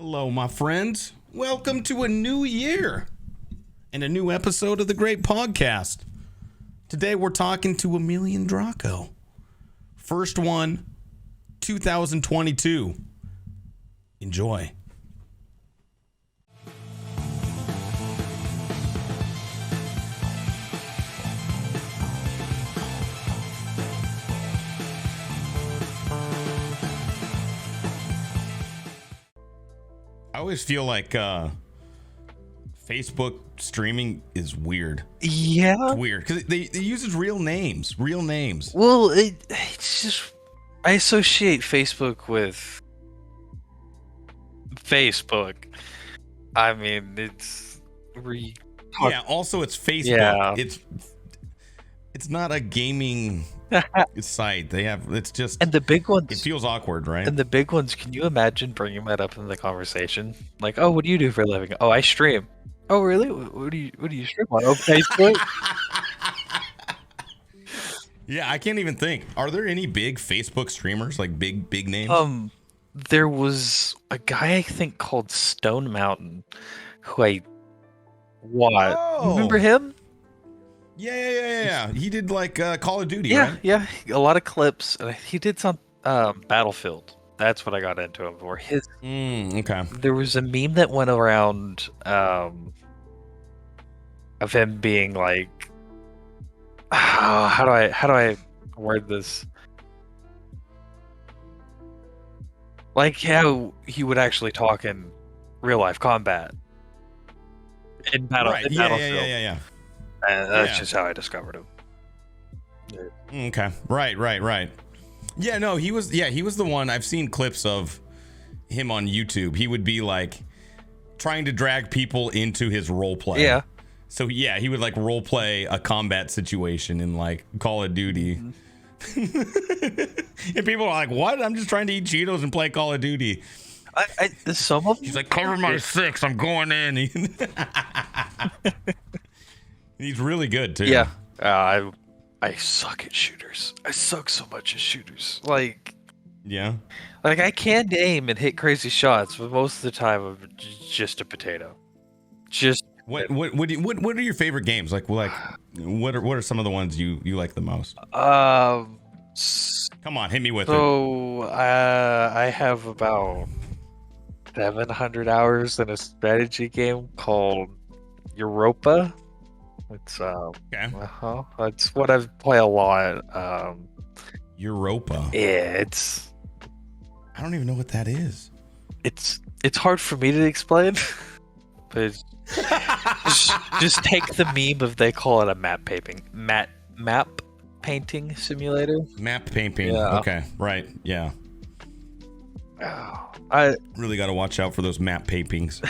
Hello, my friends. Welcome to a new year and a new episode of the Great Pogcast. Today we're talking to AmelianDraco. First one, 2022. Enjoy. I always feel like Facebook streaming is weird. Yeah. It's weird because they uses real names. Well, it's just I associate Facebook with Facebook. I mean, Yeah. Also, it's Facebook. Yeah. It's not a gaming site. It's just. And the big ones. It feels awkward, right? And the big ones. Can you imagine bringing that up in the conversation? Like, oh, what do you do for a living? Oh, I stream. Oh, really? What do you stream on? Oh, Facebook. Yeah, I can't even think. Are there any big Facebook streamers, like big names? There was a guy I think called Stone Mountain, who I watched. Oh. Remember him? Yeah. He did like Call of Duty, Yeah, right? yeah. A lot of clips. And he did some Battlefield. That's what I got into him for. Okay. There was a meme that went around of him being like, how do I word this? Like how he would actually talk in real life combat in Battlefield. Yeah. And that's just how I discovered him. Okay. Right. Yeah, no, he was the one. I've seen clips of him on YouTube. He would be like trying to drag people into his role play. Yeah. So yeah, he would like role play a combat situation in like Call of Duty. Mm-hmm. And people are like, "What? I'm just trying to eat Cheetos and play Call of Duty." Some of them, He's like, "Cover my six. I'm going in." He's really good too. Yeah. I suck at shooters. I suck so much at shooters. Like I can aim and hit crazy shots, but most of the time I'm just a potato. What are your favorite games? Like what are some of the ones you like the most? Come on, hit me with it. So I have about 700 hours in a strategy game called Europa. It's Okay. It's what I play a lot. Europa. Yeah, I don't even know what that is. It's hard for me to explain, but just take the meme of they call it a map painting simulator. Map painting. Yeah. Okay. Right. Yeah. I really got to watch out for those map paintings.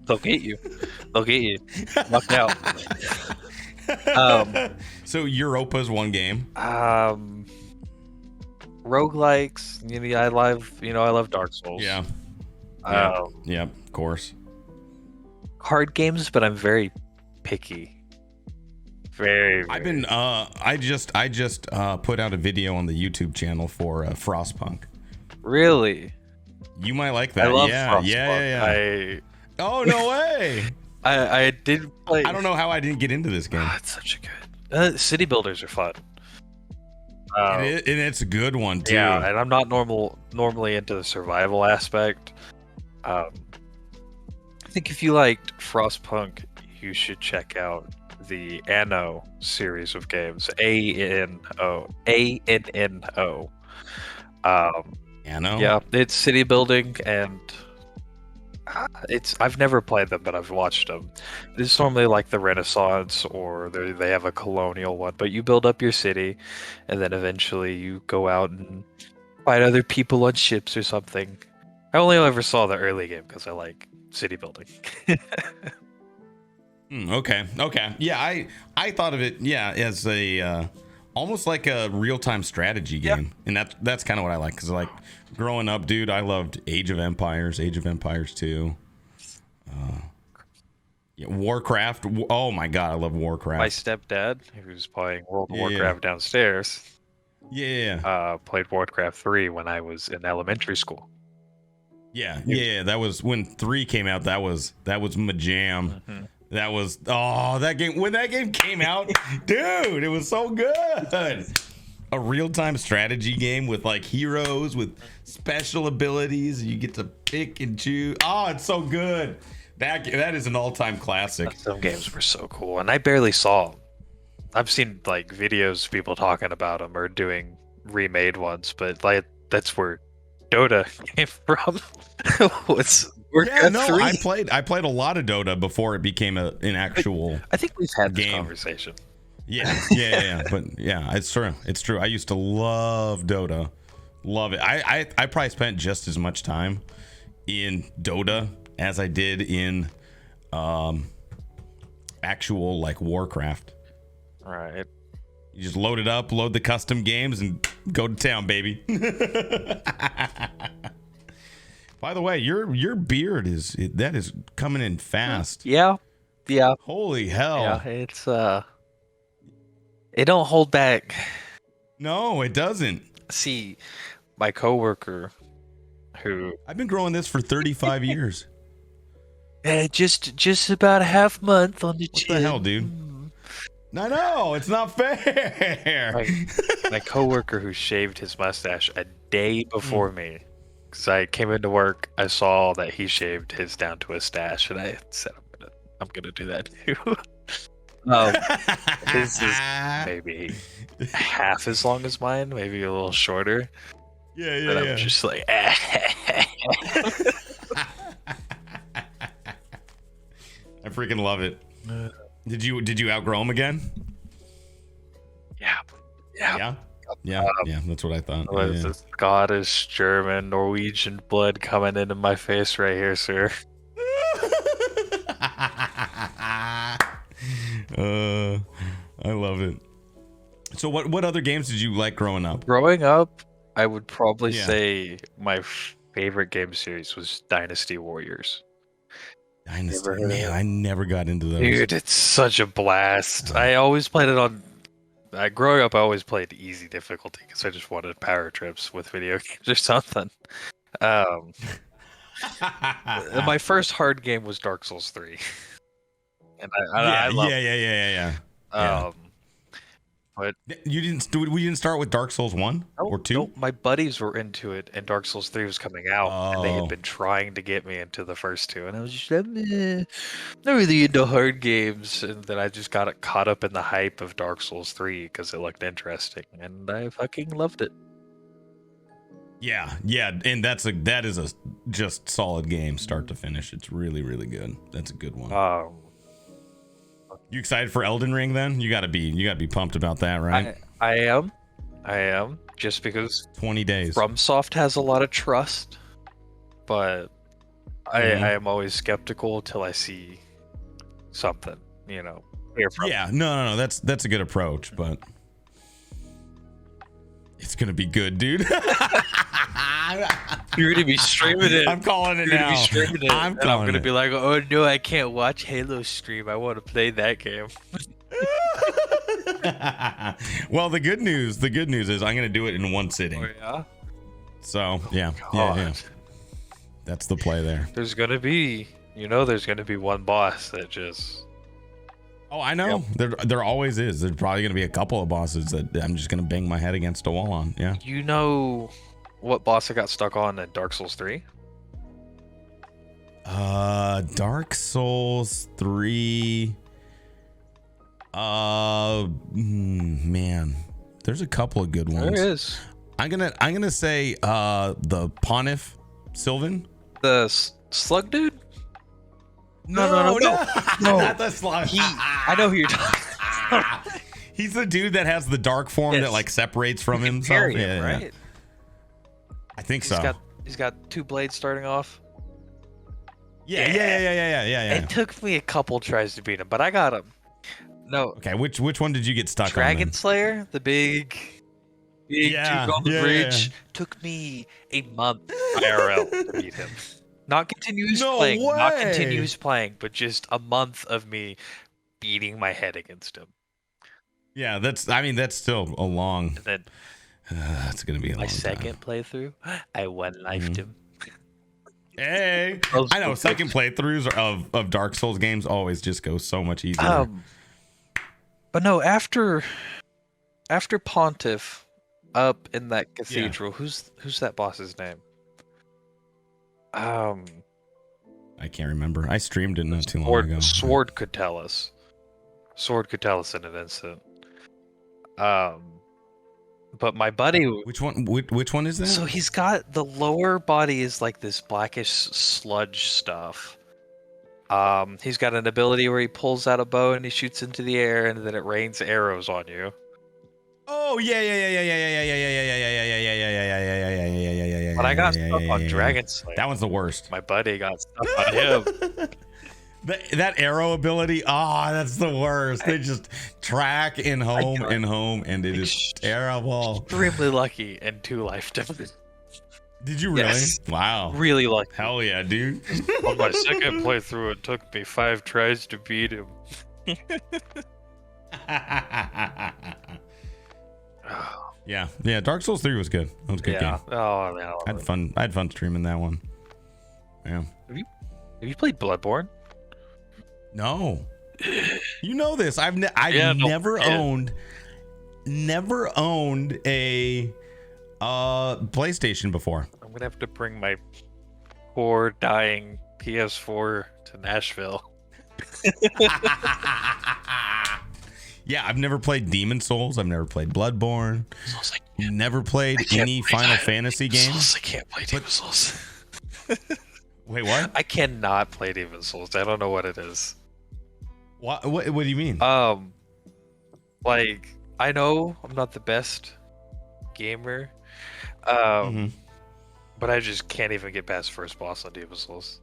They'll get you. Locked out. So Europa's one game. Roguelikes. I love Dark Souls. Yeah. Yeah. Of course. Card games, but I'm very picky. Very. I've been. I just put out a video on the YouTube channel for Frostpunk. Really? You might like that. I love Frostpunk. Yeah. Oh, no way! I did play. I don't know how I didn't get into this game. It's such a good. City builders are fun. And it's a good one too. Yeah, and I'm not normally into the survival aspect. I think if you liked Frostpunk, you should check out the Anno series of games. ANNO. Anno? Yeah, it's city building, and I've never played them, but I've watched them. It's normally like the Renaissance, or they have a colonial one, but you build up your city, and then eventually you go out and fight other people on ships or something. I only ever saw the early game because I like city building. Okay. Yeah, I thought of it, as a almost like a real-time strategy game. And that's kind of what I like, because like growing up, dude, I loved Age of Empires 2. Warcraft. Oh my god, I love Warcraft. My stepdad, who was playing World of Warcraft downstairs, played Warcraft 3 when I was in elementary school. Yeah. That was when 3 came out. That was my jam. That was that game when that game came out, dude. It was so good. A real-time strategy game with like heroes with special abilities. You get to pick and choose. Oh, it's so good. That is an all-time classic. Some games were so cool, and I barely saw them. I've seen like videos of people talking about them or doing remade ones, but like that's where Dota came from. I played a lot of Dota before it became an actual. I think we've had this game. conversation. Yeah. But yeah, it's true. I used to love Dota. Love it. I probably spent just as much time in Dota as I did in actual like Warcraft. All right. You just load it up, load the custom games, and go to town, baby. By the way, your beard is coming in fast. Yeah. Holy hell. Yeah, it's it don't hold back. No, it doesn't. See, my coworker who I've been growing this for 35 years. just about a half month on the What chin. the hell, dude? No, it's not fair. My coworker who shaved his mustache a day before me, because I came into work, I saw that he shaved his down to a stash, and I said, I'm gonna do that too. His is maybe half as long as mine, maybe a little shorter. Yeah. But I'm just like, I freaking love it. Did you outgrow him again? Yeah. That's what I thought. This Scottish, German, Norwegian blood coming into my face right here, sir. I love it. So what other games did you like growing up? Growing up, I would probably say my favorite game series was Dynasty Warriors. Dynasty, man, I never got into those. Dude, it's such a blast. I always played it on. Growing up, I always played easy difficulty because I just wanted power trips with video games or something. My first hard game was Dark Souls 3. And I love yeah. But we didn't start with Dark Souls 1 or 2? No, my buddies were into it, and Dark Souls 3 was coming out, and they had been trying to get me into the first 2, and I was just not really into hard games, and then I just got caught up in the hype of Dark Souls 3 because it looked interesting, and I fucking loved it. Yeah, and that is a just solid game, start to finish. It's really, really good. That's a good one. You excited for Elden Ring then? You gotta be pumped about that, right? I am, just because 20 days. FromSoft has a lot of trust, but I am always skeptical till I see something, hear from. Yeah, no, that's a good approach, but it's gonna be good, dude. You're gonna be streaming it. I'm calling it You're now. gonna be streaming it. I'm gonna be like, oh no, I can't watch Halo stream. I want to play that game. Well, the good news is I'm gonna do it in one sitting. Oh yeah. So yeah. That's the play there. There's gonna be one boss that just. Oh, I know. Yep. There always is. There's probably gonna be a couple of bosses that I'm just gonna bang my head against a wall on. Yeah. You know what boss I got stuck on in Dark Souls 3? Dark Souls 3. Man, there's a couple of good ones. There is. I'm gonna say the Pontiff Sylvan. The slug dude? No. Not the slug. I know who you're talking. He's the dude that has the dark form that like separates from himself. Right? I think so. He's got 2 blades starting off. Yeah. It took me a couple tries to beat him, but I got him. No. Okay, which one did you get stuck on? Dragon Slayer, the big dude on the bridge. Took me a month IRL to beat him. Not continuous playing, but just a month of me beating my head against him. Yeah, that's still a long. And then that's gonna be a long my second playthrough. I one-lifed him. Hey, I know second playthroughs of Dark Souls games always just go so much easier. But no, after Pontiff up in that cathedral, who's that boss's name? I can't remember. I streamed it not too long ago. Sword could tell us. Sword could tell us in an instant. But my buddy, which one is that? So he's got the lower body is like this blackish sludge stuff. He's got an ability where he pulls out a bow and he shoots into the air, and then it rains arrows on you. Oh yeah. But I got stuck on Dragon Slayer. That one's the worst. My buddy got stuck on him. That arrow ability, that's the worst. They just track and home, and it is terrible. Extremely lucky and 2 life difference. Did you really? Yes. Wow. Really lucky. Hell yeah, dude. On my second playthrough, it took me 5 tries to beat him. Yeah. Dark Souls 3 was good. That was a good game. Oh man, I had fun streaming that one. Yeah. Have you played Bloodborne? No. You know this. I've never owned a PlayStation before. I'm gonna have to bring my poor dying PS4 to Nashville. Yeah, I've never played Demon Souls. I've never played Bloodborne. Never played any Final Fantasy games. I can't play Demon Souls. Wait, what? I cannot play Demon Souls. I don't know what it is. What do you mean? Like, I know I'm not the best gamer, but I just can't even get past first boss on Demon Souls.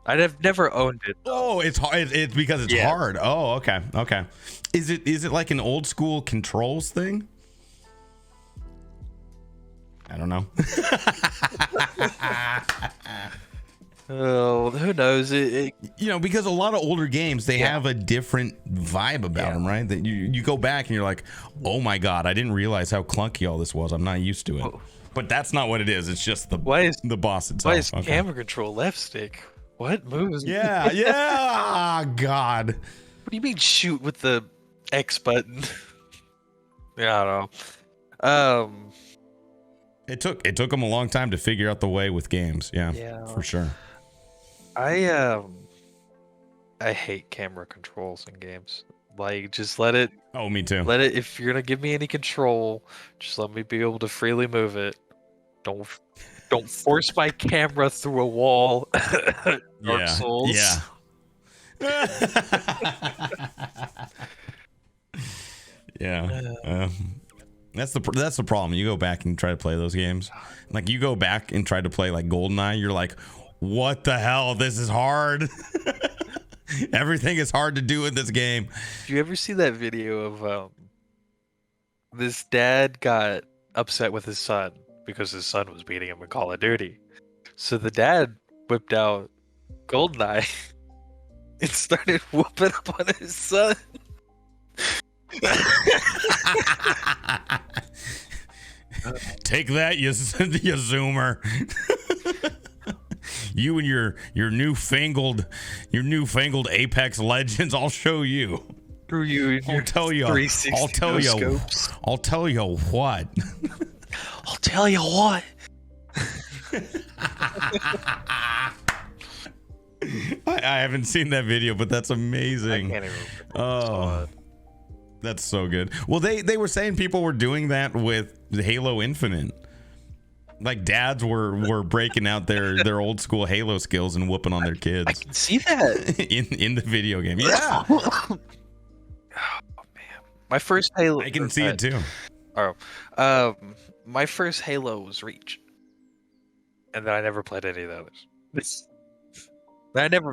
I've never owned it. Oh, it's hard. It's because it's hard. Oh, okay. Is it like an old school controls thing? I don't know. Oh, who knows? Because a lot of older games, they have a different vibe about them, right? That you go back and you're like, oh my god, I didn't realize how clunky all this was. I'm not used to it. Oh. But that's not what it is. It's just the boss itself. Why is camera control left stick? What moves? Yeah. God. What do you mean shoot with the X button? Yeah, I don't know. It took them a long time to figure out the way with games. Yeah, for sure. I hate camera controls in games. Like, just let it. Oh, me too. Let it. If you're gonna give me any control, just let me be able to freely move it. Don't force my camera through a wall. Dark Souls. Yeah. Yeah. That's the problem. You go back and try to play those games. Like, you go back and try to play like GoldenEye, you're like, what the hell? This is hard. Everything is hard to do in this game. Did you ever see that video of this dad got upset with his son because his son was beating him in Call of Duty? So the dad whipped out GoldenEye and started whooping up on his son. Take that, you zoomer. You and your newfangled Apex Legends. I'll show you. Through you. I'll tell you. I'll tell you. I'll tell you what. I'll tell you what. I haven't seen that video, but that's amazing. I can't even remember. Oh, that's so good. Well, they were saying people were doing that with Halo Infinite. Like, dads were breaking out their old school Halo skills and whooping on their kids. I can see that in the video game. Yeah. Oh man, my first Halo. I can see it too. Oh, my first Halo was Reach, and then I never played any of the others.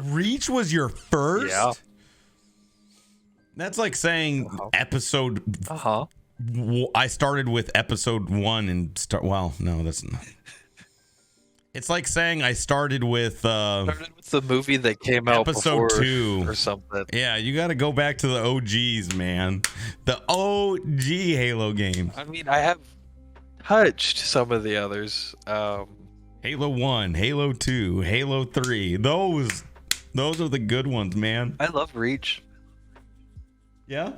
Reach was your first? Yeah. That's like saying episode. I started with episode 1 and well, no, that's not. It's like saying I started with the movie that came out episode 2 or something. Yeah, you got to go back to the OGs, man. The OG Halo game. I mean, I have touched some of the others. Halo 1, Halo 2, Halo 3. Those are the good ones, man. I love Reach, Yeah.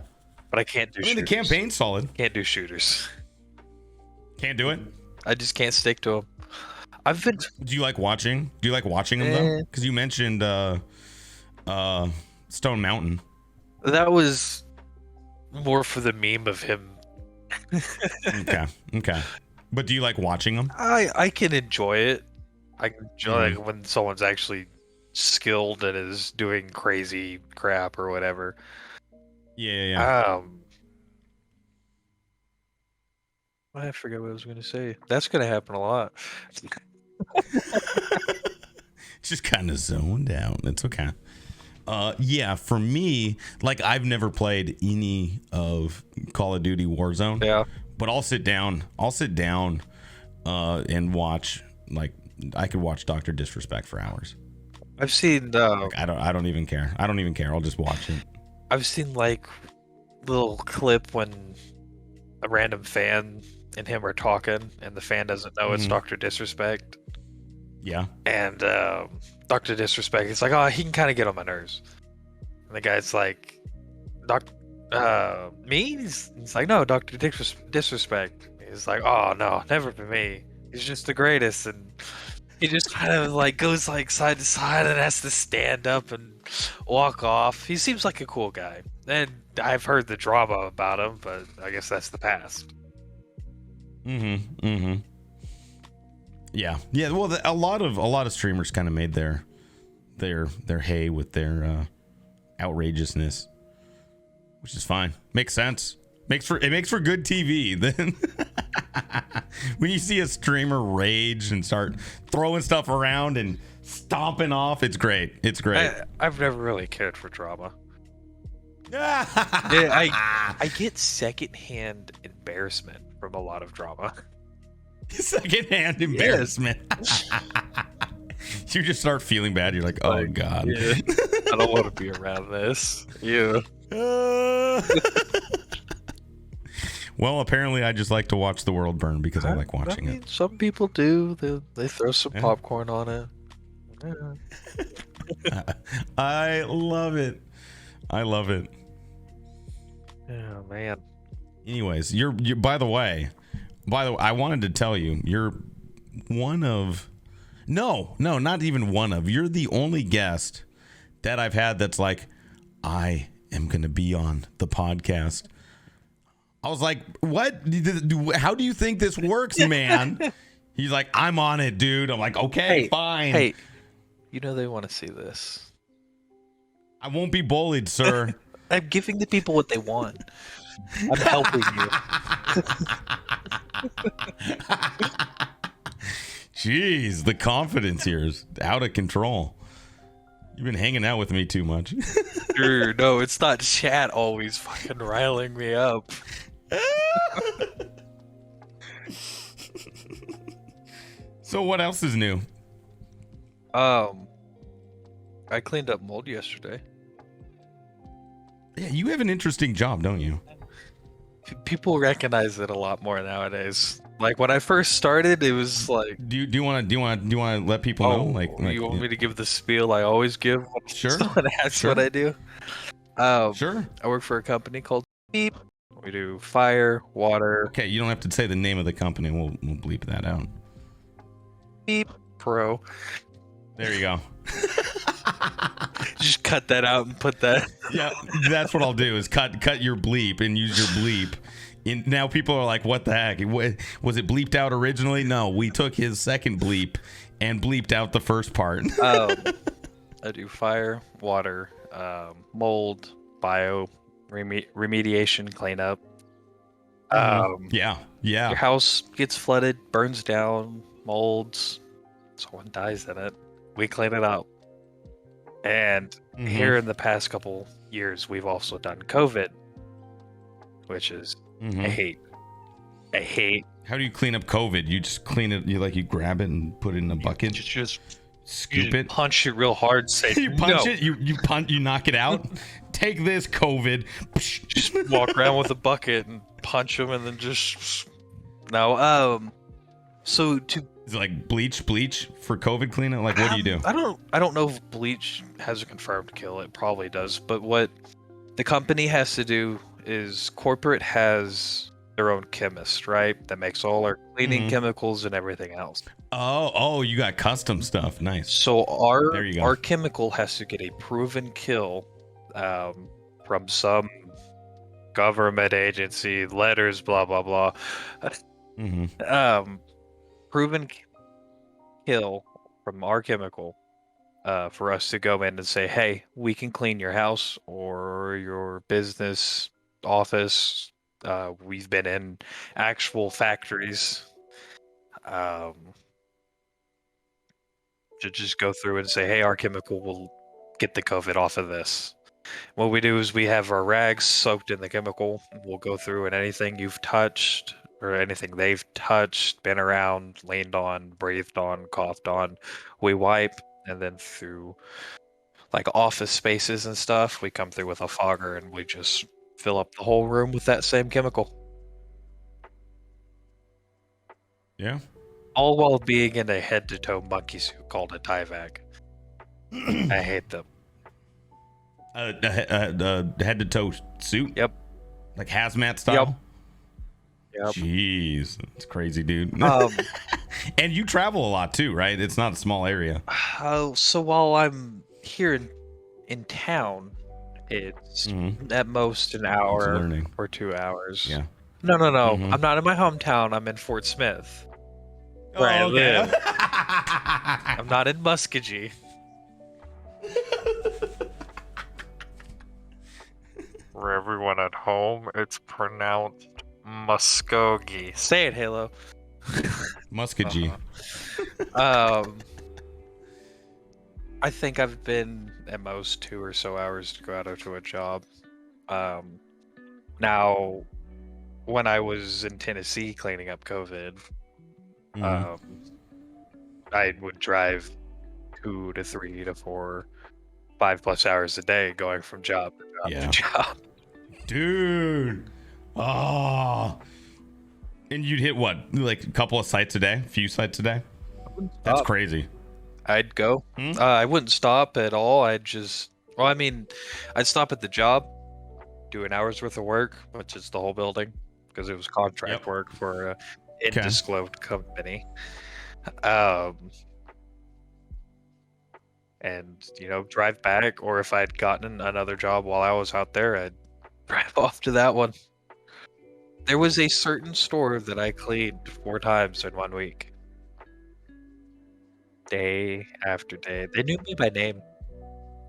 but I can't do I mean, shooters. the campaign's solid. Can't do shooters. Can't do it. I just can't stick to them. I've been. Do you like watching? Do you like watching them though? Because you mentioned Stone Mountain. That was more for the meme of him. Okay. But do you like watching them? I can enjoy it. I can enjoy it when someone's actually skilled and is doing crazy crap or whatever. Yeah. I forget what I was going to say. That's going to happen a lot. Just kind of zoned out. It's okay. Yeah, for me, like I've never played any of Call of Duty Warzone. Yeah. But I'll sit down and watch. Like I could watch Dr. Disrespect for hours. I've seen like, I don't even care. I'll just watch it. I've seen like little clip when a random fan and him are talking and the fan doesn't know it's Dr. Disrespect. Yeah. And Dr. Disrespect, it's like, oh, he can kind of get on my nerves. And the guy's like, me? He's like, no, Dr. Disrespect. He's like, oh, no, never been me. He's just the greatest. And he just kind of like goes like side to side and has to stand up and walk off. He seems like a cool guy. And I've heard the drama about him, but I guess that's the past. Yeah. Well, a lot of streamers kind of made their hay with their outrageousness, which is fine. Makes sense. It makes for good TV. Then when you see a streamer rage and start throwing stuff around and stomping off, it's great. I've never really cared for drama. I get secondhand embarrassment from a lot of drama. Secondhand embarrassment. You just start feeling bad. You're like, oh god, yeah. I don't want to be around this. Yeah. Well, apparently I just like to watch the world burn because I like watching it. Some people do. They throw some popcorn on it. Yeah. I love it. Oh man. Anyways, you're by the way, I wanted to tell you, you're one of not even one of. You're the only guest that I've had that's like, I am going to be on the podcast. I was like, what? How do you think this works, man? He's like, I'm on it, dude. I'm like, okay, fine. Hey, you know they want to see this. I won't be bullied, sir. I'm giving the people what they want. I'm helping you. Jeez, the confidence here is out of control. You've been hanging out with me too much. Sure, no, it's not chat always fucking riling me up. So what else is new? I cleaned up mold yesterday. Yeah, you have an interesting job, don't you? People recognize it a lot more nowadays. Like when I first started, it was like. Do you want to let people know? Like you want me to give the spiel I always give? Sure. Someone asks what I do. Sure. I work for a company called Beep. We do fire, water. Okay, you don't have to say the name of the company. We'll bleep that out. Beep Pro. There you go. Just cut that out and put that. Yeah, that's what I'll do is cut your bleep and use your bleep. Now people are like, what the heck? Was it bleeped out originally? No, we took his second bleep and bleeped out the first part. I do fire, water, mold, bio, remediation, cleanup. Yeah. Your house gets flooded, burns down, molds, someone dies in it. We clean it up. And here in the past couple years, we've also done COVID, which is I hate. How do you clean up COVID? You just clean it. You grab it and put it in a bucket. Just scoop it. Punch it real hard. Say you punch it. You punch. You knock it out. Take this COVID. Just walk around with a bucket and punch them, and then just no. So to Is it like bleach for COVID cleanup? Like, what do you do? I don't know if bleach has a confirmed kill. It probably does, but what the company has to do is corporate has their own chemist, right? That makes all our cleaning chemicals and everything else. Oh, you got custom stuff. Nice. So There you go. our chemical has to get a proven kill from some government agency, letters, blah blah blah. Proven kill from our chemical for us to go in and say, hey, we can clean your house or your business office. We've been in actual factories. To just go through and say, hey, our chemical will get the COVID off of this. What we do is we have our rags soaked in the chemical. We'll go through and anything you've touched or anything they've touched, been around, leaned on, breathed on, coughed on, we wipe, and then through like office spaces and stuff, we come through with a fogger and we just fill up the whole room with that same chemical. Yeah. All while being in a head-to-toe monkey suit called a Tyvek. I hate them. Head-to-toe suit? Yep. Like hazmat style? Yep. Jeez. It's crazy, dude. And you travel a lot too, right? It's not a small area. So while I'm here in town, it's at most an hour or 2 hours. Yeah. No. I'm not in my hometown. I'm in Fort Smith. Where I live. I'm not in Muskogee. For everyone at home, it's pronounced Muskogee. Say it, Halo. Muskogee. I think I've been at most 2 or so hours to go out to a job. Now, when I was in Tennessee cleaning up COVID, I would drive 2 to 3 to 4, 5+ hours a day going from job to job. Dude. Oh. And you'd hit what? Like a couple of sites a day? A few sites a day? That's crazy. I'd go. I wouldn't stop at all. I'd stop at the job, do an hour's worth of work, which is the whole building, because it was contract work for an undisclosed company. And, drive back, or if I'd gotten another job while I was out there, I'd drive off to that one. There was a certain store that I cleaned 4 times in 1 week. Day after day. They knew me by name.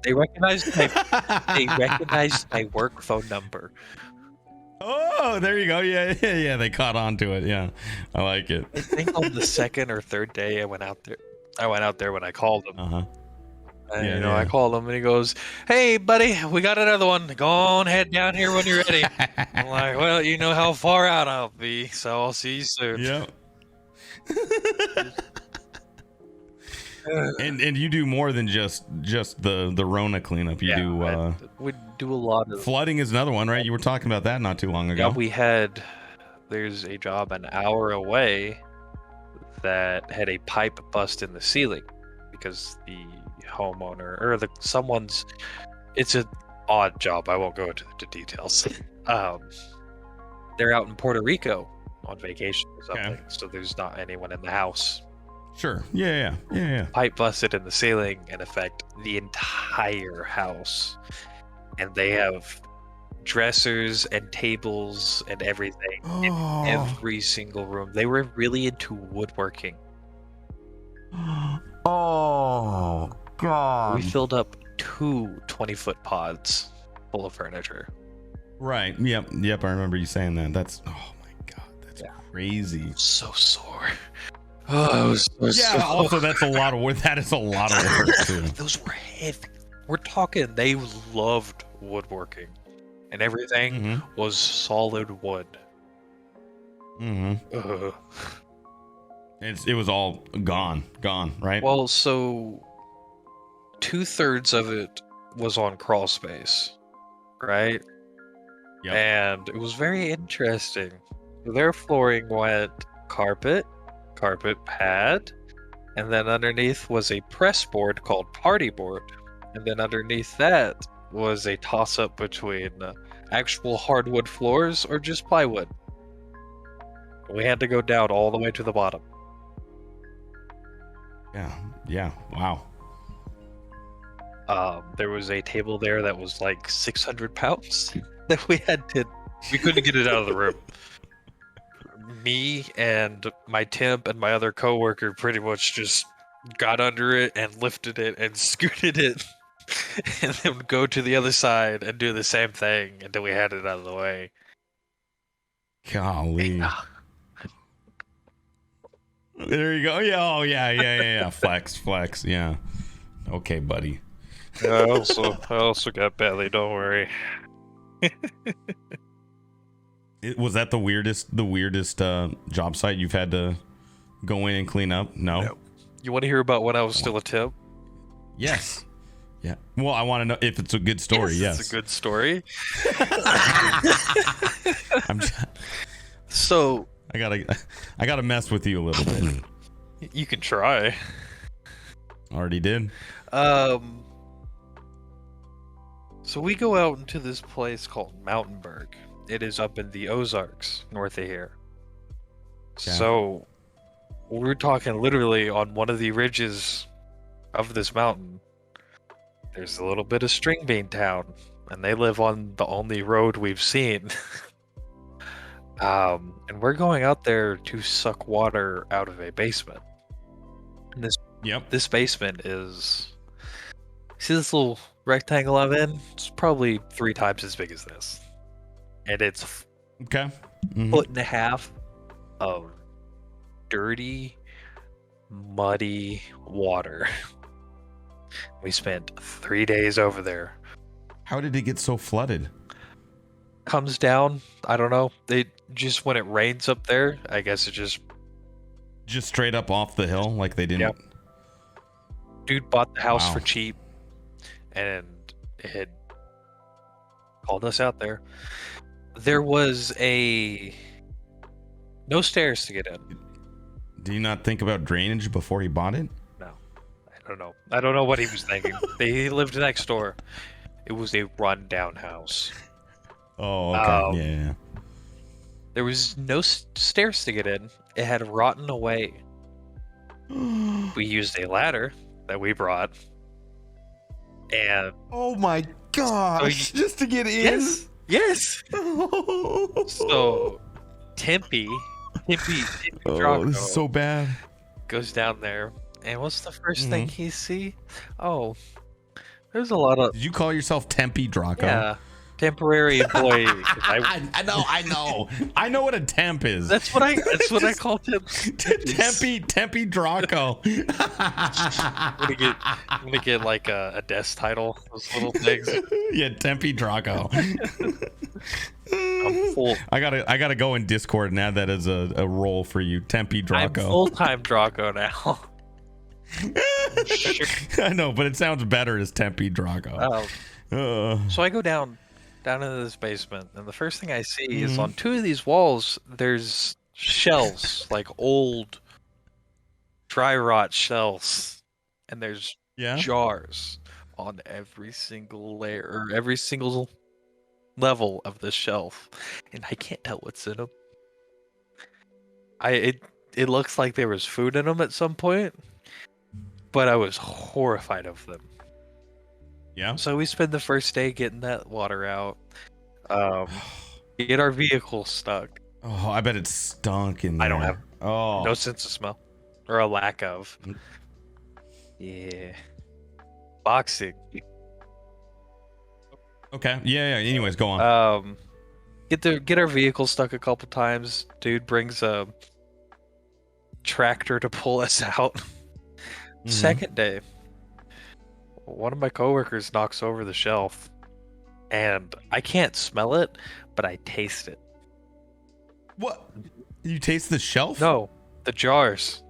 They recognized my work phone number. Oh, there you go. Yeah. They caught on to it. Yeah. I like it. I think on the 2nd or 3rd day I went out there when I called him. I called him and he goes, "Hey, buddy, we got another one. Go on, head down here when you're ready." I'm like, "Well, you know how far out I'll be, so I'll see you soon." Yep. And you do more than just the Rona cleanup. You do. We do a lot of flooding is another one, right? You were talking about that not too long ago. Yeah, there's a job an hour away that had a pipe bust in the ceiling because the homeowner or it's an odd job. I won't go into the details. They're out in Puerto Rico on vacation or something, so there's not anyone in the house. Sure. Yeah. Pipe busted in the ceiling and affect the entire house. And they have dressers and tables and everything in every single room. They were really into woodworking. Oh, God. We filled up 2 20-foot pods full of furniture. Right. Yep. I remember you saying that. That's, oh my God, that's crazy. So sore. Oh, yeah. Also, that's a lot of work. That is a lot of work too. Those were heavy. We're talking. They loved woodworking, and everything was solid wood. It was all gone, right? Well, so 2/3 of it was on crawl space, right? Yep. And it was very interesting. Their flooring went carpet, carpet pad, and then underneath was a press board called party board, and then underneath that was a toss-up between actual hardwood floors or just plywood. We had to go down all the way to the bottom. Yeah, wow. There was a table there that was like 600 pounds that we couldn't get it out of the room. Me and my temp and my other coworker pretty much just got under it and lifted it and scooted it and then go to the other side and do the same thing until we had it out of the way. Golly. There you go. Yeah, oh yeah. Flex. Yeah. Okay, buddy. I also got belly, don't worry. Was that the weirdest job site you've had to go in and clean up? No. You want to hear about when I was still a temp? Yes. Yeah. Well, I want to know if it's a good story. Yes. It's a good story. So I gotta mess with you a little bit. You can try. Already did. So we go out into this place called Mountainburg. It is up in the Ozarks, north of here. Okay. So we're talking literally on one of the ridges of this mountain. There's a little bit of string bean town, and they live on the only road we've seen. And we're going out there to suck water out of a basement. And this basement is... See this little rectangle I'm in? It's probably 3 times as big as this. And it's okay. Foot and a half of dirty, muddy water. We spent 3 days over there. How did it get so flooded? Comes down, I don't know. They just when it rains up there, I guess it just straight up off the hill, like they didn't. Yep. Dude bought the house for cheap, and it called us out there. There was no stairs to get in. Do you not think about drainage before he bought it? No, I don't know what he was thinking. He lived next door. It was a rundown house. Oh, okay. Yeah. There was no stairs to get in. It had rotten away. We used a ladder that we brought. And oh my gosh, just to get in? Yes. So Tempe Draco this is so bad. Goes down there, and what's the first thing he see? Oh, there's a lot of... Did you call yourself Tempe Draco? Yeah. Temporary employee. I know what a temp is. That's what I call temp. Tempe Draco. I'm gonna get like a desk title. Those little things. Yeah, Tempe Draco. I'm full. I gotta go in Discord and add that as a role for you, Tempe Draco. I'm full-time Draco now. Sure. I know, but it sounds better as Tempe Draco. So I go down into this basement, and the first thing I see is on 2 of these walls there's shelves, like old dry rot shelves, and there's jars on every single layer or every single level of the shelf, and I can't tell what's in them. It looks like there was food in them at some point, but I was horrified of them. Yeah. So we spend the first day getting that water out. Get our vehicle stuck. Oh, I bet it stunk in there. I don't have no sense of smell, or a lack of. Yeah. Boxing. Okay. Yeah. Anyways, go on. Get our vehicle stuck a couple times. Dude brings a tractor to pull us out. Second day, one of my coworkers knocks over the shelf, and I can't smell it, but I taste it. What? You taste the shelf? No, the jars.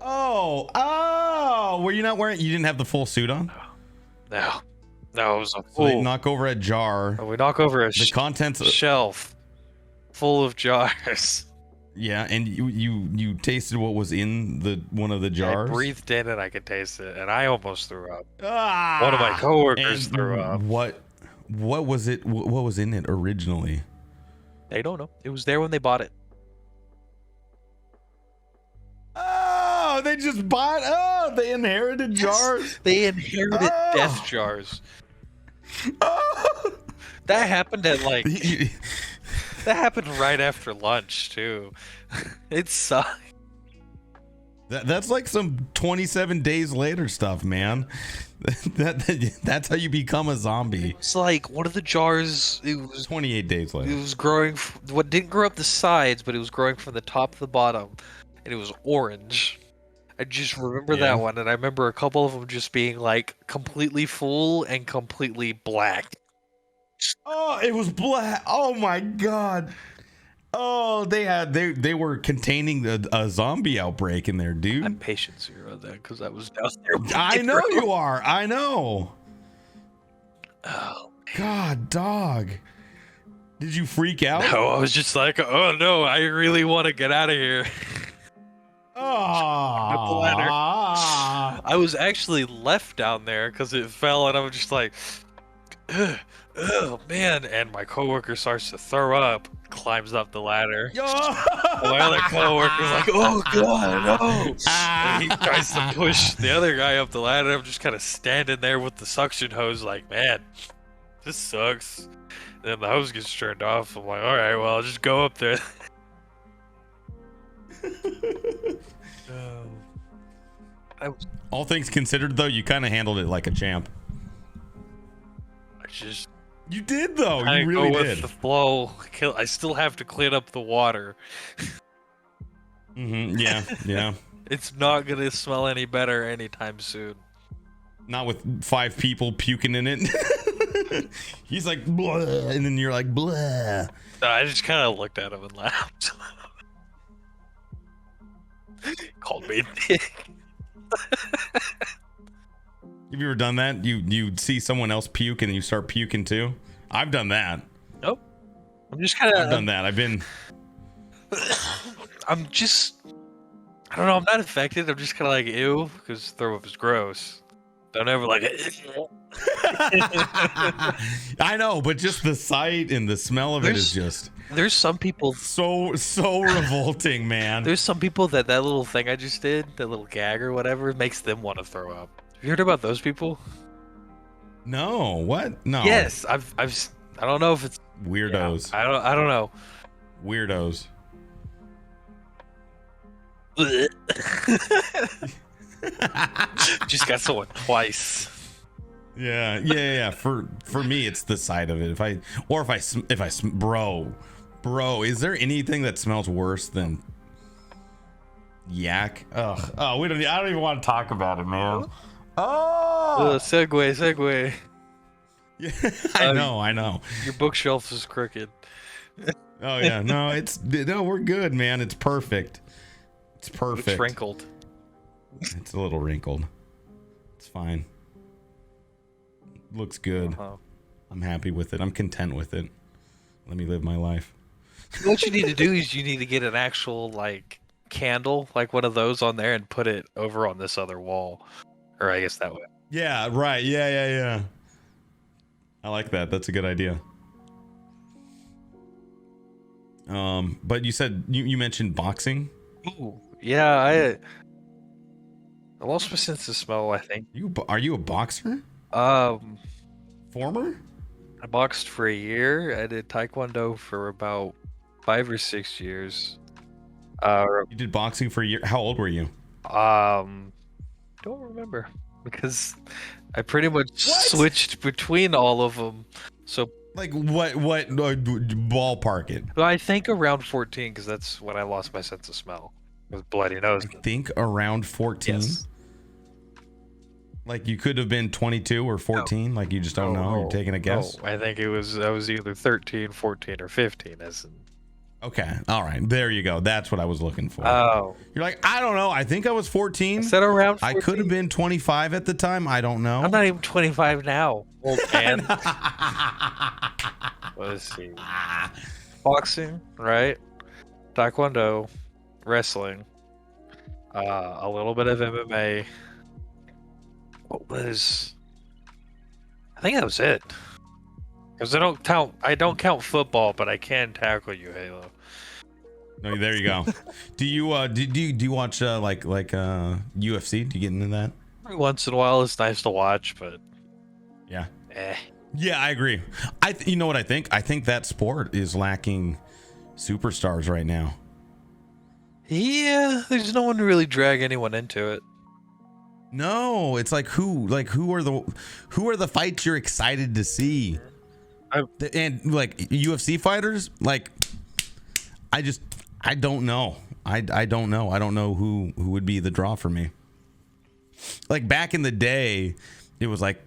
Oh! Were you not wearing? You didn't have the full suit on? No, it was a full. So they knock over a jar. We knock over the contents shelf full of jars. Yeah, and you tasted what was in one of the jars. I breathed in and I could taste it, and I almost threw up. Ah! One of my coworkers And threw up. What was it? What was in it originally? They don't know. It was there when they bought it. Oh, they just bought. Oh, they inherited jars. Yes, they inherited death jars. Oh. That happened at like. That happened right after lunch too. It sucked. That's like some 27 days later stuff, man. That's how you become a zombie. It's like one of the jars. It was 28 days later. It was growing. What didn't grow up the sides, but it was growing from the top to the bottom, and it was orange. I just remember that one, and I remember a couple of them just being like completely full and completely black. Oh, it was black. Oh my god. Oh, they were containing a zombie outbreak in there, dude. I'm patient zero then, because I was down there. I know you are. I know. Oh God, dog. Did you freak out? no, I was just like, oh no, I really want to get out of here. Oh, I was actually left down there because it fell, and I was just like, oh man, and my coworker starts to throw up, climbs up the ladder. My other coworker's like, oh god, no. And he tries to push the other guy up the ladder. I'm just kind of standing there with the suction hose like, man, this sucks. And then the hose gets turned off. I'm like, all right, well, I'll just go up there. All things considered, though, you kind of handled it like a champ. You did, though. You really go did. with the flow. I still have to clean up the water. Yeah, yeah. It's not gonna smell any better anytime soon. Not with 5 people puking in it. He's like, blah, and then you're like, blah. I just kind of looked at him and laughed. Called me a dick. Have you ever done that? You see someone else puke and you start puking too? I've done that. Nope. I'm just kind of. I've done that. I've been. I'm just. I don't know. I'm not infected. I'm just kind of like ew, because throw up is gross. Don't ever like it. I know, but just the sight and the smell of it is just. There's some people so revolting, man. There's some people that little thing I just did, that little gag or whatever, makes them want to throw up. Have you heard about those people? No, what? No. Yes, I don't know if it's weirdos. Yeah, I don't know. Weirdos. Just got someone twice. Yeah. For me, it's the sight of it. Bro, is there anything that smells worse than yak? Ugh. Oh, I don't even want to talk about it, man. Oh, segue. Yeah, I know. Your bookshelf is crooked. Oh yeah, no, we're good, man. It's perfect. It's wrinkled. It's a little wrinkled. It's fine. Looks good. I'm happy with it. I'm content with it. Let me live my life. What you need to do is you need to get an actual like candle, like one of those on there, and put it over on this other wall. Or I guess that way. Yeah, right. Yeah. I like that. That's a good idea. But you said you mentioned boxing. Ooh, yeah. I lost my sense of smell, I think. Are you a boxer? Former? I boxed for a year. I did Taekwondo for about 5 or 6 years. You did boxing for a year. How old were you? Don't remember, because I pretty much switched between all of them. So like what ballpark it? I think around 14, because that's when I lost my sense of smell with bloody nose. I think around 14. Yes. Like you could have been 22 or 14. Like you just don't know. You're taking a guess. I think I was either 13, 14, or 15. Okay. All right. There you go. That's what I was looking for. Oh. You're like, I don't know. I think I was 14. Is that around 14? I could have been 25 at the time. I don't know. I'm not even 25 now. Old man. Let's see. Boxing, right? Taekwondo, wrestling, a little bit of MMA. I think that was it. Because I don't count football, but I can tackle you, Halo. No, there you go. Do you watch like UFC? Do you get into that? Every once in a while, it's nice to watch, but yeah, eh. Yeah, I agree. You know what I think? I think that sport is lacking superstars right now. Yeah, there's no one to really drag anyone into it. No, it's like who are the fights you're excited to see? And like UFC fighters, like I don't know. I don't know. I don't know who would be the draw for me. Like back in the day, it was like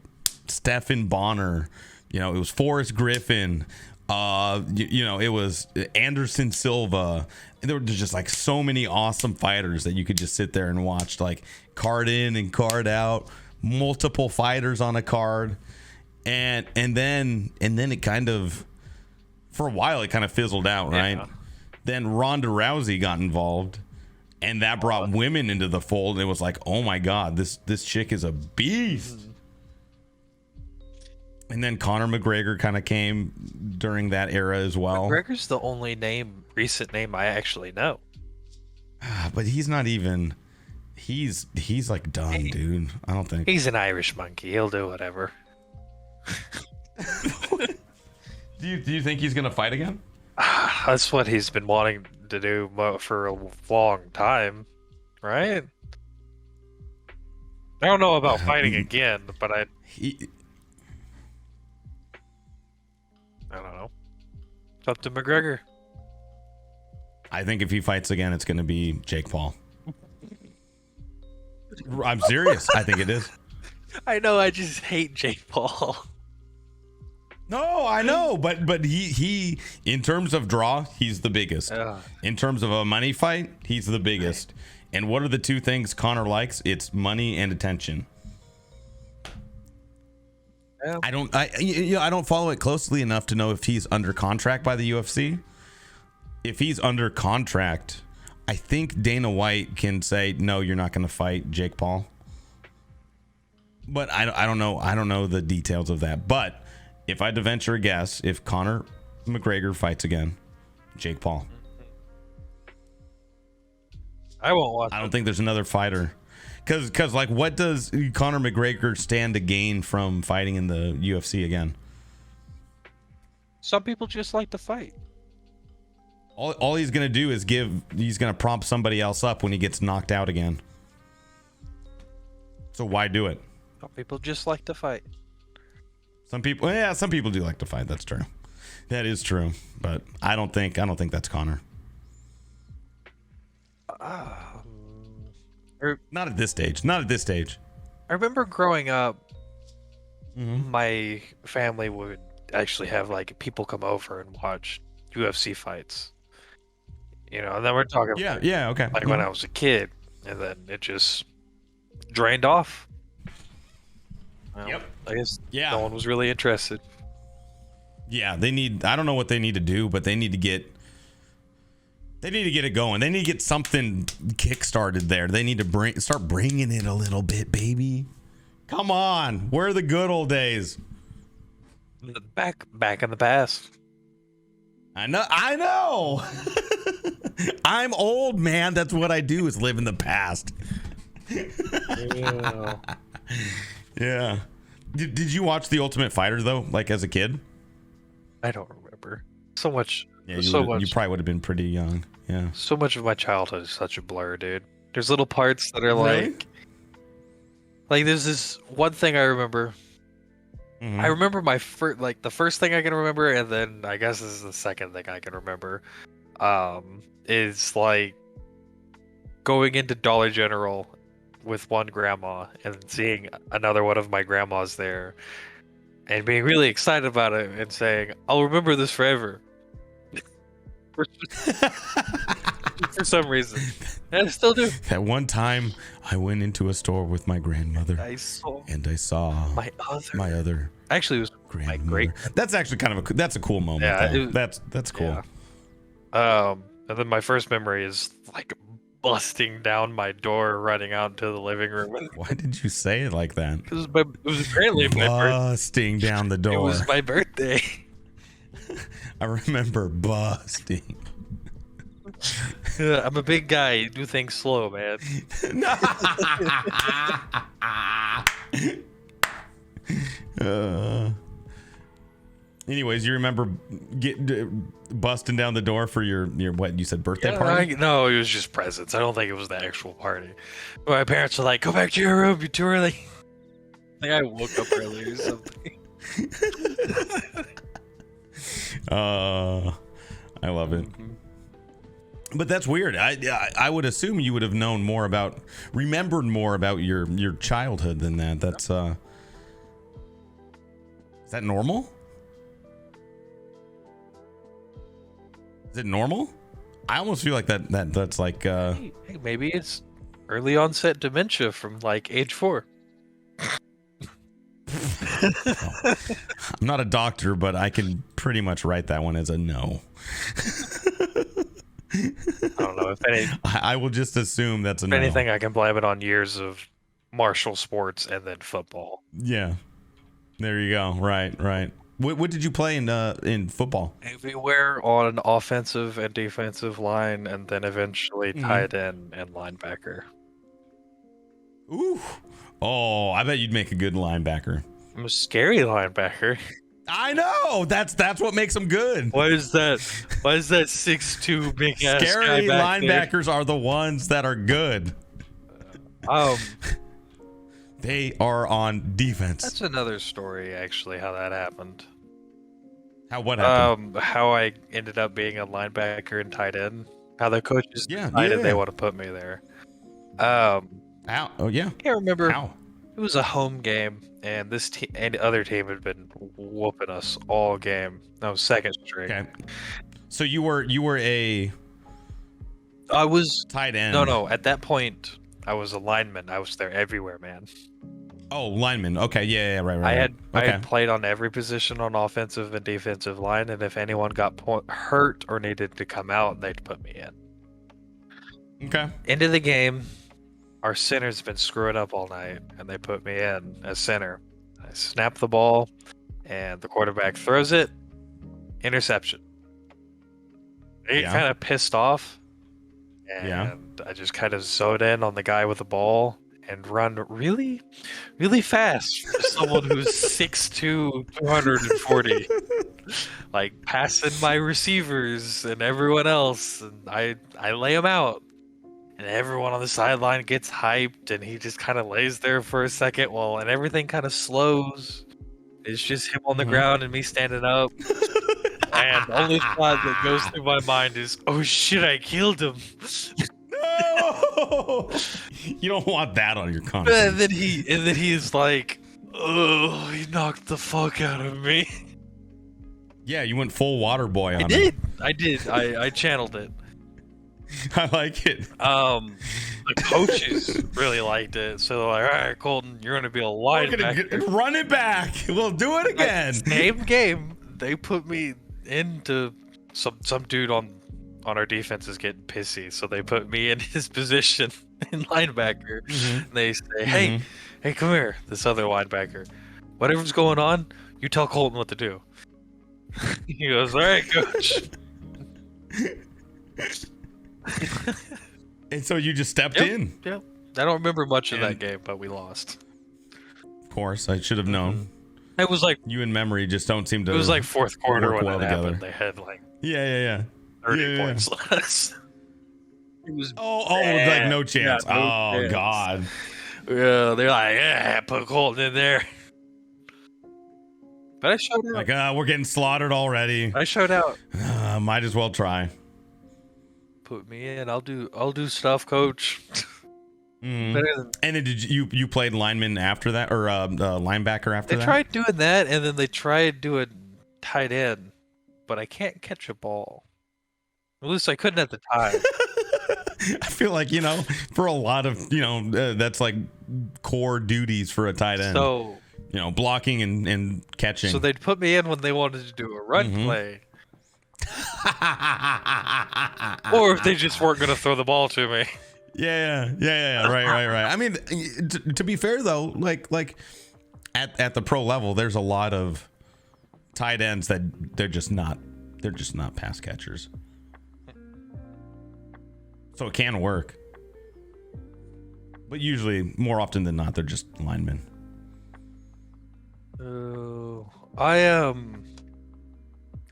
Stephen Bonner, it was Forrest Griffin, it was Anderson Silva. There were just like so many awesome fighters that you could just sit there and watch, like card in and card out, multiple fighters on a card, and then it kind of, for a while, it kind of fizzled out, right? Yeah. Then Ronda Rousey got involved, and that brought women into the fold. And it was like, oh my God, this chick is a beast. And then Conor McGregor kind of came during that era as well. McGregor's the only recent name I actually know. But he's not even. He's like done, dude. I don't think he's an Irish monkey. He'll do whatever. Do you think he's gonna fight again? That's what he's been wanting to do for a long time, right? I don't know about fighting again, but I don't know. It's up to McGregor. I think if he fights again, it's going to be Jake Paul. I'm serious. I think it is. I know. I just hate Jake Paul. No, I know, but he in terms of draw, he's the biggest. In terms of a money fight, he's the biggest. And what are the two things Conor likes? It's money and attention. Yeah. I don't follow it closely enough to know if he's under contract by the UFC. If he's under contract, I think Dana White can say, no, you're not going to fight Jake Paul. But I don't know. I don't know the details of that. But if I had to venture a guess, if Conor McGregor fights again, Jake Paul. I won't watch. I don't think there's another fighter. Because like, what does Conor McGregor stand to gain from fighting in the UFC again? Some people just like to fight. All he's going to do is he's going to prompt somebody else up when he gets knocked out again. So why do it? Some people just like to fight. Some people do like to fight. That's true. That is true. But I don't think that's Conor. Not at this stage. Not at this stage. I remember growing up, my family would actually have like people come over and watch UFC fights. And then we're talking. Yeah, okay. Like when I was a kid, and then it just drained off. Well, I guess no one was really interested. Yeah, I don't know what they need to do, but they need to get it going. They need to get something kick-started there. They need to start bringing it a little bit, baby. Come on. Where are the good old days? Back in the past. I know. I'm old, man. That's what I do, is live in the past. Yeah. Yeah. Did you watch The Ultimate Fighter though, like as a kid? I don't remember. So much. Yeah, you probably would have been pretty young. Yeah. So much of my childhood is such a blur, dude. There's little parts that are really? like there's this one thing I remember. Mm-hmm. I remember the first thing I can remember, and then I guess this is the second thing I can remember. Is like going into Dollar General with one grandma and seeing another one of my grandmas there and being really excited about it and saying, I'll remember this forever. For some reason. And I still do. That one time I went into a store with my grandmother I saw my other actually, it was my great. That's actually that's a cool moment. Yeah, that's cool. Yeah. And then my first memory is like busting down my door, running out into the living room. Why did you say it like that? It was apparently my birthday. Busting down the door. It was my birthday. I remember busting. I'm a big guy. You do things slow, man. Anyways, you remember busting down the door for your what you said birthday party? No, it was just presents. I don't think it was the actual party. My parents were like, "Go back to your room. You're too early." I think I woke up early or something. I love it. But that's weird. I would assume you would have remembered more about your childhood than that. That's is that normal? Is it normal? I almost feel like that's like Hey, maybe it's early onset dementia from like age 4. I'm not a doctor, but I can pretty much write that one as a no. I don't know if any. I will just assume that's a no. If anything, I can blame it on years of martial sports and then football. Yeah, there you go. Right. What did you play in football? Everywhere on offensive and defensive line, and then eventually tight end and linebacker. Ooh. Oh, I bet you'd make a good linebacker. I'm a scary linebacker. I know. That's what makes them good. Why is that 6'2" big ass Scary guy back linebackers are the ones that are good. They are on defense. That's another story, actually, how that happened. What happened? How I ended up being a linebacker and tight end. How the coaches decided they want to put me there. How? Oh yeah. I can't remember. How? It was a home game, and this team and the other team had been whooping us all game. No, second string. Okay. So you were I was tight end. No. At that point, I was a lineman. I was there everywhere, man. Oh, lineman. Okay, yeah, right. I had played on every position on offensive and defensive line, and if anyone got hurt or needed to come out, they'd put me in. Okay. End of the game, our center's been screwing up all night, and they put me in as center. I snap the ball, and the quarterback throws it. Interception. I get kind of pissed off, and I just kind of zoned in on the guy with the ball and run really, really fast for someone who's 6'2", 240. Like, passing my receivers and everyone else, and I lay him out. And everyone on the sideline gets hyped, and he just kind of lays there for a second and everything kind of slows. It's just him on the ground and me standing up. And the only thought that goes through my mind is, oh shit, I killed him. No! You don't want that on your conscience. And then he's like, oh, he knocked the fuck out of me. Yeah, you went full water boy on him. I did. I channeled it. I like it. The coaches really liked it, so they're like, all right, Colton, you're gonna be a linebacker. Run it back. We'll do it again. Same game. They put me into some dude on our defense is getting pissy, so they put me in his position in linebacker. And they say, hey, come here, this other linebacker. Whatever's going on, you tell Colton what to do. He goes, all right, coach. And so you just stepped in. Yeah. I don't remember much of that game, but we lost. Of course, I should have known. It was like you and memory just don't seem to. It was like fourth quarter when well it together. happened. They had like 30 points less. It was like no chance. Yeah, no chance. God. Yeah, they're like, yeah, put Colton in there. But I showed out. Like, we're getting slaughtered already. I showed out. Might as well try. Put me in. I'll do stuff, coach. And did you played lineman after that, or linebacker after that? They tried doing that, and then they tried doing tight end, but I can't catch a ball. At least I couldn't at the time. I feel like, for a lot of, that's like core duties for a tight end. So, blocking and catching. So they'd put me in when they wanted to do a run play. Or if they just weren't going to throw the ball to me. Yeah. Right. I mean, to be fair though, like at the pro level, there's a lot of tight ends that they're just not pass catchers. So it can work. But usually, more often than not, they're just linemen.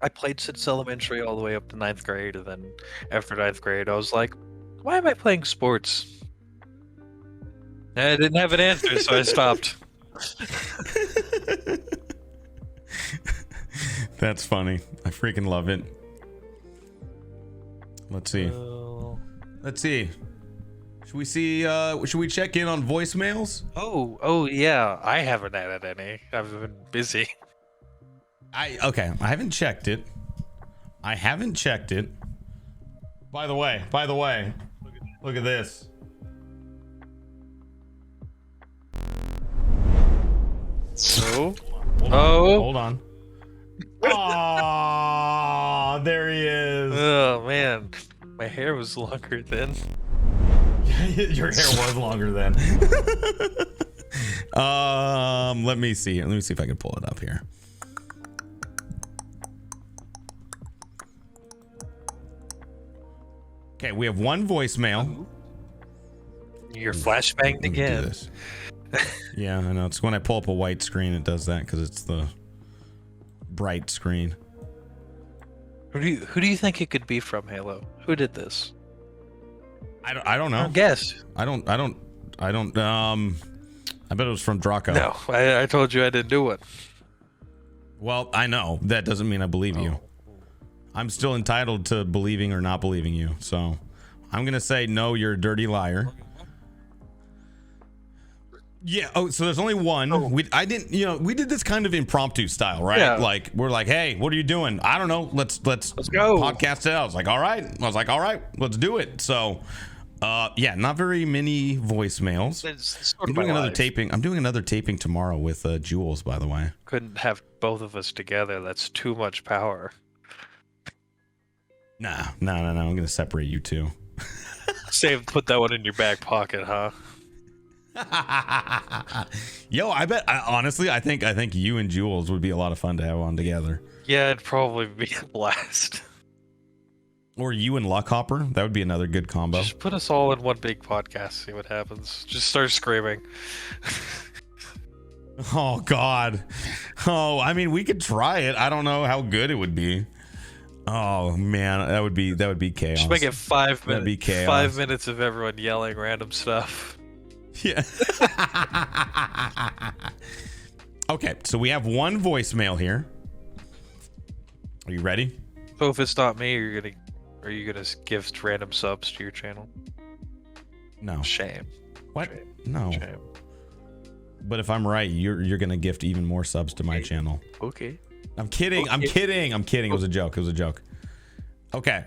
I played since elementary all the way up to 9th grade, and then after 9th grade, I was like, why am I playing sports? And I didn't have an answer, so I stopped. That's funny. I freaking love it. Let's see. Should we check in on voicemails? Oh yeah. I haven't added any. I've been busy. I haven't checked it. By the way, look at this. So? Hold on. Oh, there he is. Oh man, my hair was longer then. Your hair was longer then. Let me see. Let me see if I can pull it up here. Okay, we have one voicemail. You're flashbanged again. Yeah, I know. It's when I pull up a white screen, it does that because it's the bright screen. Who do you think it could be from, Halo? Who did this? I don't know. Guess. I bet it was from Draco. No, I told you I didn't do it. Well, I know. That doesn't mean I believe you. I'm still entitled to believing or not believing you. So I'm going to say, no, you're a dirty liar. Yeah. Oh, so there's only one. We did this kind of impromptu style, right? Yeah. Like, we're like, hey, what are you doing? I don't know. Let's go podcast it out. I was like, all right, let's do it. So, yeah, not very many voicemails. I'm doing another taping. I'm doing another taping tomorrow with Jules, by the way. Couldn't have both of us together. That's too much power. No. I'm going to separate you two. Put that one in your back pocket, huh? Yo, I think you and Jules would be a lot of fun to have on together. Yeah, it'd probably be a blast. Or you and Luckhopper, that would be another good combo. Just put us all in one big podcast, see what happens. Just start screaming. Oh God. Oh, I mean, we could try it. I don't know how good it would be. Oh man, that would be chaos. Just make it 5 minutes. That'd be chaos. 5 minutes of everyone yelling random stuff. Yeah. Okay, so we have one voicemail here. Are you ready? So if it's not me, are you gonna give random subs to your channel? No. Shame. What? Shame. No. Shame. But if I'm right, you're gonna gift even more subs to my channel. Okay. I'm kidding. Okay. I'm kidding. It was a joke. Okay.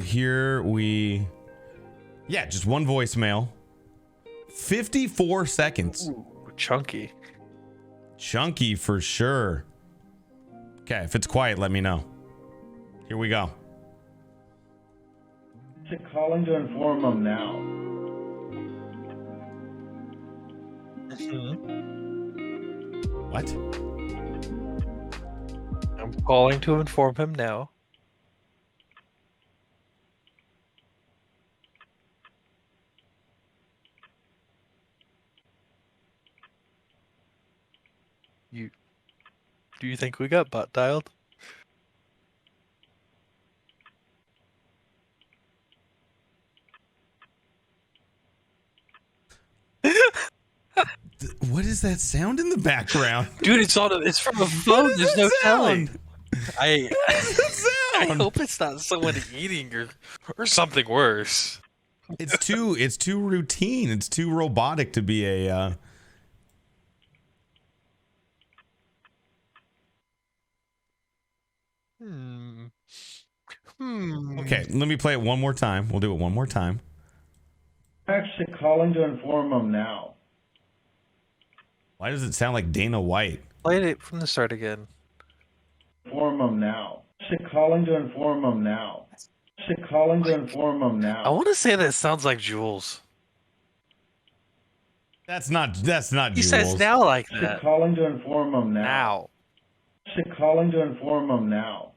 Here we. Yeah, just one voicemail. 54 seconds. Ooh, chunky. Chunky for sure. Okay, if it's quiet, let me know. Here we go. Calling to inform them now. What? I'm calling to inform him now. Do you think we got butt dialed? What is that sound in the background? Dude, it's from a phone. There's no telling. I hope it's not someone eating or something worse. It's too routine. It's too robotic to be a. Okay, let me play it one more time. We'll do it one more time. Actually calling to inform them now. Why does it sound like Dana White? Play it from the start again. Inform them now. Calling to inform him now. Calling to inform him now. I want to say that sounds like Jules. That's not He Jules. says now like that. Calling to inform him now. Now. Calling to inform him now.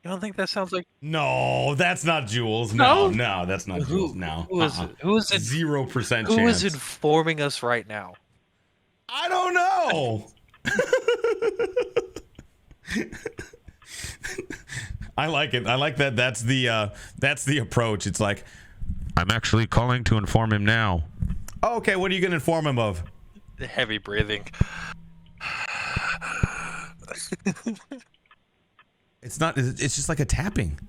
You don't think that sounds like... No, that's not Jules. No? No, that's not Jules. No. Who is it? Who is it? 0% chance. Who is informing us right now? I don't know. I like it. I like that. That's the approach. It's like, I'm actually calling to inform him now. Oh, okay, what are you going to inform him of? The heavy breathing. It's not. It's just like a tapping.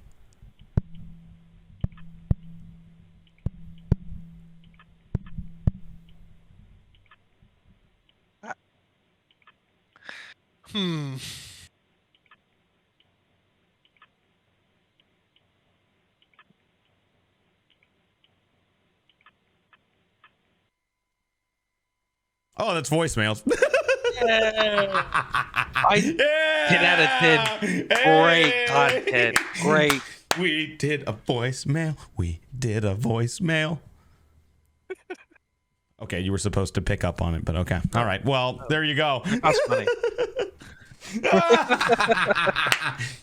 Oh, that's voicemails. Yeah. 10 out of 10. Great content. Great. We did a voicemail. Okay, you were supposed to pick up on it, but okay. All right. Well, there you go. That's funny.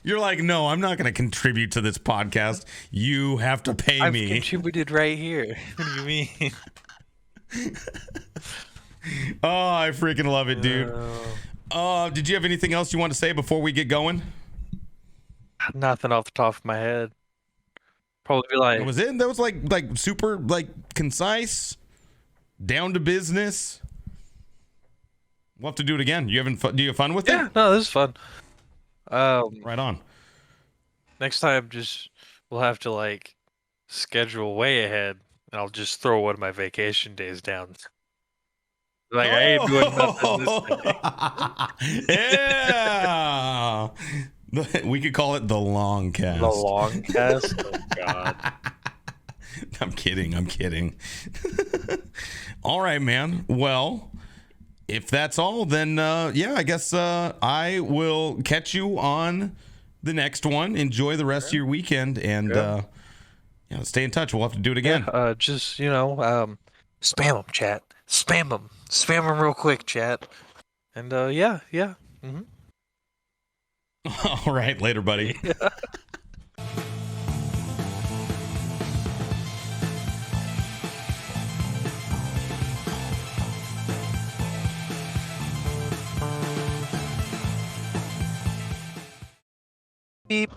You're like, no, I'm not going to contribute to this podcast. You have to pay I've me. contributed right here. What do you mean? Oh, I freaking love it, dude. Did you have anything else you want to say before we get going? Nothing off the top of my head. Probably like... That was it? That was like super like concise, down to business. We'll have to do it again. Do you have fun with it? Yeah, no, this is fun. Right on. Next time, we'll have to like schedule way ahead, and I'll just throw one of my vacation days down. Like I ain't doing nothing this day. Yeah. We could call it the long cast. The long cast? Oh God. I'm kidding. All right, man. Well, if that's all, then yeah, I guess I will catch you on the next one. Enjoy the rest of your weekend, and stay in touch. We'll have to do it again. Yeah, just spam them, chat. Spam them real quick, chat. And yeah. Mm-hmm. All right, later, buddy. Beep.